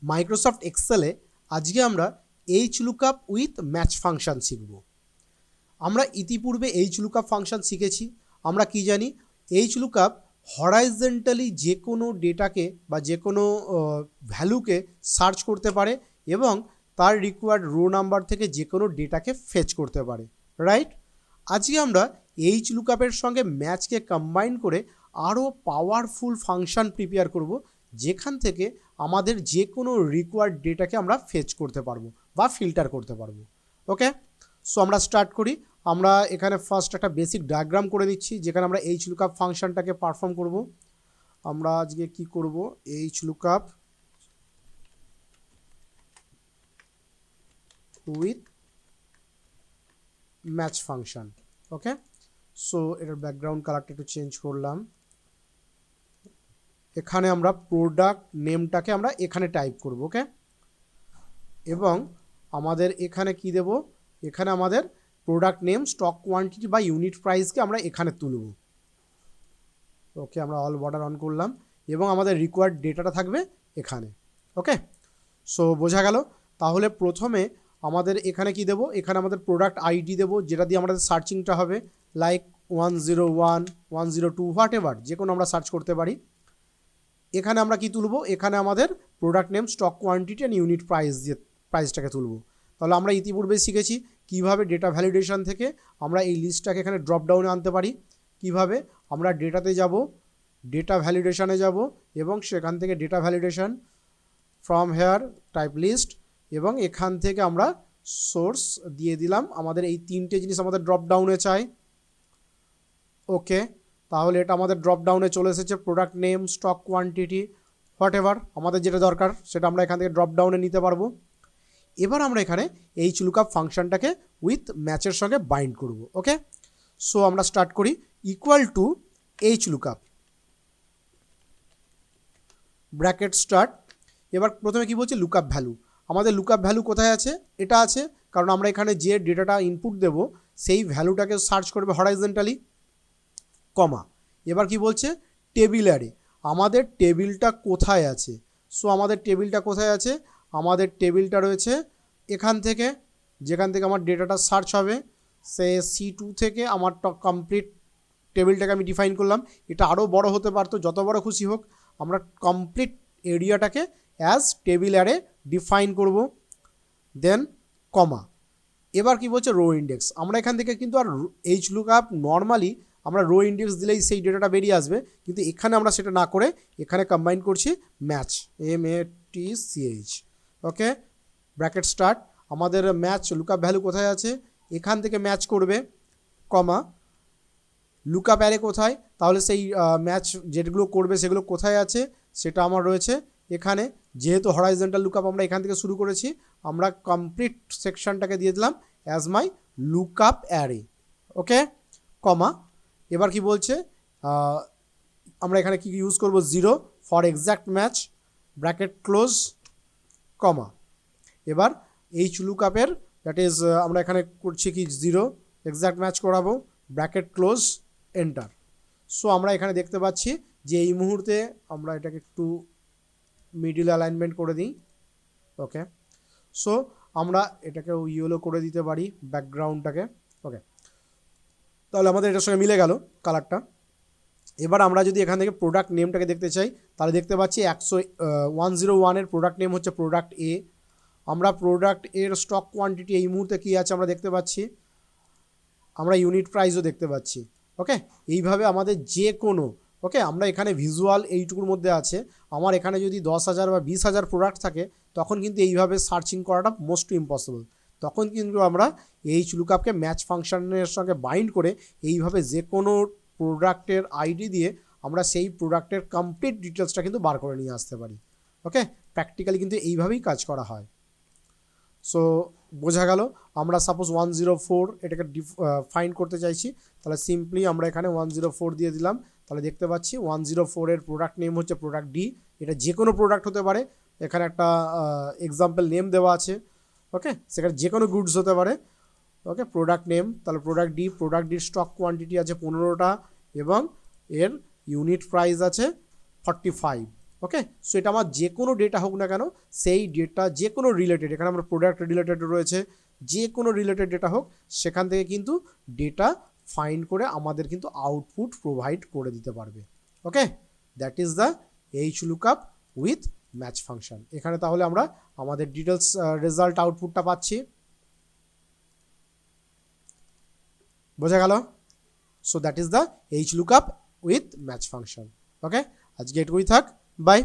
Microsoft এক্সেলে আজকে আমরা HLOOKUP with match function শিখব। আমরা ইতিপূর্বে HLOOKUP ফাংশন শিখেছি। আমরা কি জানি, HLOOKUP হরাইজন্টালি যে কোনো ডেটাকে বা যে কোনো ভ্যালুকে সার্চ করতে পারে এবং তার রিকোয়ার্ড রো নাম্বার থেকে যে কোনো ডেটাকে ফেচ করতে পারে, রাইট? আজকে আমরা HLOOKUP এর সঙ্গে ম্যাচকে কম্বাইন করে আরও পাওয়ারফুল ফাংশন প্রিপেয়ার করব, যেখান থেকে আমাদের যে কোনো রিকোয়ার্ড ডেটাকে আমরা ফেচ করতে পারবো বা ফিল্টার করতে পারবো। ওকে, সো আমরা স্টার্ট করি। আমরা এখানে ফার্স্ট একটা বেসিক ডায়াগ্রাম করে নিচ্ছি, যেখানে আমরা HLOOKUP ফাংশনটাকে পারফর্ম করব। আমরা আজকে কি করব, HLOOKUP with match function. Okay, so এটার ব্যাকগ্রাউন্ড কালারটা একটু চেঞ্জ করলাম। এখানে আমরা প্রোডাক্ট নেমটাকে আমরা এখানে টাইপ করব। ওকে, এবং আমাদের এখানে কি দেব, এখানে আমাদের প্রোডাক্ট নেম, স্টক কোয়ান্টিটি বা ইউনিট প্রাইসকে আমরা এখানে তুলব। ওকে, আমরা অল বর্ডার অন করলাম এবং আমাদের রিকোয়ার্ড ডেটাটা থাকবে এখানে। ওকে, সো বোঝা গেল। তাহলে প্রথমে আমাদের এখানে কি দেব, এখানে আমাদের প্রোডাক্ট আইডি দেব, যেটা দিয়ে আমাদের সার্চিংটা হবে, লাইক 101, 102, হোয়াট এভার, যে কোনো আমরা সার্চ করতে পারি। এখানে আমরা কি তুলব, এখানে আমাদের product name, stock quantity and unit price দিয়ে প্রাইসটাকে তুলব। তাহলে আমরা ইতিপূর্বে শিখেছি কিভাবে ডেটা ভ্যালিডেশন থেকে আমরা এই লিস্টটাকে এখানে ড্রপ ডাউনে আনতে পারি। কিভাবে আমরা ডেটাতে যাব, ডেটা ভ্যালিডেশনে যাব এবং সেখান থেকে data validation from here type list, এবং এখান থেকে আমরা সোর্স দিয়ে দিলাম। আমাদের এই তিনটে জিনিস আমাদের ড্রপ ডাউনে চাই। ওকে, তাহলে এটা আমাদের ড্রপ ডাউনে চলে এসেছে, product name, stock quantity, what ever আমাদের যেটা দরকার সেটা আমরা এখান থেকে ড্রপ ডাউনে নিতে পারবো। এবার আমরা এখানে HLOOKUP ফাংশনটাকে উইথ ম্যাচের সঙ্গে বাইন্ড করব। ওকে, সো আমরা স্টার্ট করি। Equal to HLOOKUP bracket start. এবার প্রথমে কি বলছে, লুকআপ ভ্যালু। আমাদের লুকআপ ভ্যালু কোথায় আছে, এটা আছে, কারণ আমরা এখানে যে ডেটাটা ইনপুট দেব সেই ভ্যালুটাকে সার্চ করবে হরাইজন্টালি, কমা। এবার কি বলছে, টেবিল অ্যারে। আমাদের টেবিলটা কোথায় আছে, সো আমাদের টেবিলটা কোথায় আছে, আমাদের টেবিলটা রয়েছে এখান থেকে, যেখান থেকে আমার ডেটাটা সার্চ হবে, সে C2 থেকে আমার কমপ্লিট টেবিলটাকে আমি ডিফাইন করলাম। এটা আরও বড় হতে পারতো, যত বড় খুশি হোক, আমরা কমপ্লিট এরিয়াটাকে অ্যাজ টেবিল অ্যারে ডিফাইন করব, দেন কমা। এবার কি বলছে, রো ইন্ডেক্স। আমরা এখান থেকে কিন্তু আর HLOOKUP নর্মালি আমরা রো ইন্ডেক্স দিলেই সেই ডেটাটা বেরিয়ে আসবে, কিন্তু এখানে আমরা সেটা না করে এখানে কম্বাইন করছি ম্যাচ, MATCH। ওকে, ব্র্যাকেট স্টার্ট। আমাদের ম্যাচ লুকআপ ভ্যালু কোথায় আছে, এখান থেকে ম্যাচ করবে, কমা। লুকআপ অ্যারে কোথায়, তাহলে সেই ম্যাচ যেগুলো করবে সেগুলো কোথায় আছে সেটা আমার রয়েছে এখানে। যেহেতু হরাইজন্টাল লুকআপ আমরা এখান থেকে শুরু করেছি, আমরা কমপ্লিট সেকশনটাকে দিয়ে দিলাম as my lookup array. Okay, comma. এবার কি বলছে, আমরা এখানে কি ইউজ করব, 0 for exact match, bracket close, comma. এবার HLOOKUP-এর দ্যাট ইজ আমরা এখানে করছি কি 0 এক্স্যাক্ট ম্যাচ করাবো, ব্র্যাকেট ক্লোজ, এন্টার। সো আমরা এখানে দেখতে পাচ্ছি যে এই মুহূর্তে আমরা এটাকে একটু মিডিল অ্যালাইনমেন্ট করে দিই। ওকে, সো আমরা এটাকে ইয়েলো করে দিতে পারি ব্যাকগ্রাউন্ডটাকে। ওকে, তাহলে আমাদের এটার সঙ্গে মিলে গেল কালারটা। এবার আমরা যদি এখান থেকে প্রোডাক্ট নেমটাকে দেখতে চাই, তাহলে দেখতে পাচ্ছি 101-এর প্রোডাক্ট নেম হচ্ছে প্রোডাক্ট এ। আমরা প্রোডাক্ট এর স্টক কোয়ান্টিটি এই মুহূর্তে কী আছে আমরা দেখতে পাচ্ছি, আমরা ইউনিট প্রাইসও দেখতে পাচ্ছি। ওকে, এইভাবে আমাদের যে কোনো, ওকে, আমরা এখানে ভিজুয়াল এইটুকুর মধ্যে আছে। আমার এখানে যদি 10,000 বা 20,000 প্রোডাক্ট থাকে, তখন কিন্তু এইভাবে সার্চিং করাটা মোস্ট ইম্পসিবল। তখন কিন্তু আমরা HLOOKUP-কে ম্যাচ ফাংশনের সঙ্গে বাইন্ড করে এইভাবে যে কোনো প্রোডাক্টের আইডি দিয়ে আমরা সেই প্রোডাক্টের কমপ্লিট ডিটেলসটা কিন্তু বার করে নিয়ে আসতে পারি। ওকে, প্র্যাকটিক্যালি কিন্তু এইভাবেই কাজ করা হয়। সো বোঝা গেল। আমরা সাপোজ 104 এটাকে ফাইন্ড করতে চাইছি, তাহলে সিম্পলি আমরা এখানে 104 দিয়ে দিলাম। তাহলে দেখতে পাচ্ছি 104-এর প্রোডাক্ট নেম হচ্ছে প্রোডাক্ট ডি। এটা যে কোনো প্রোডাক্ট হতে পারে, এখানে একটা এক্সাম্পল নেম দেওয়া আছে। ওকে, সেখানে যে কোনো গুডস হতে পারে। ওকে, প্রোডাক্ট নেম, তাহলে প্রোডাক্ট ডি, প্রোডাক্ট ডির স্টক কোয়ান্টিটি আছে 15টা এবং এর ইউনিট প্রাইস আছে 45। ওকে, সো এটা আমার যে কোনো ডেটা হোক না কেন, সেই ডেটা যে কোনো রিলেটেড, এখানে আমার প্রোডাক্ট রিলেটেড রয়েছে, যে কোনো রিলেটেড ডেটা হোক সেখান থেকে কিন্তু ডেটা ফাইন্ড করে আমাদের কিন্তু আউটপুট প্রোভাইড করে দিতে পারবে। Okay, that is the HLOOKUP with match function. এখানে তাহলে আমরা আমাদের ডিটেলস রেজাল্ট আউটপুটটা পাচ্ছি, বোঝা গেল? So that is the HLOOKUP with match function. Okay, আজকে এটুকুই থাক, বাই।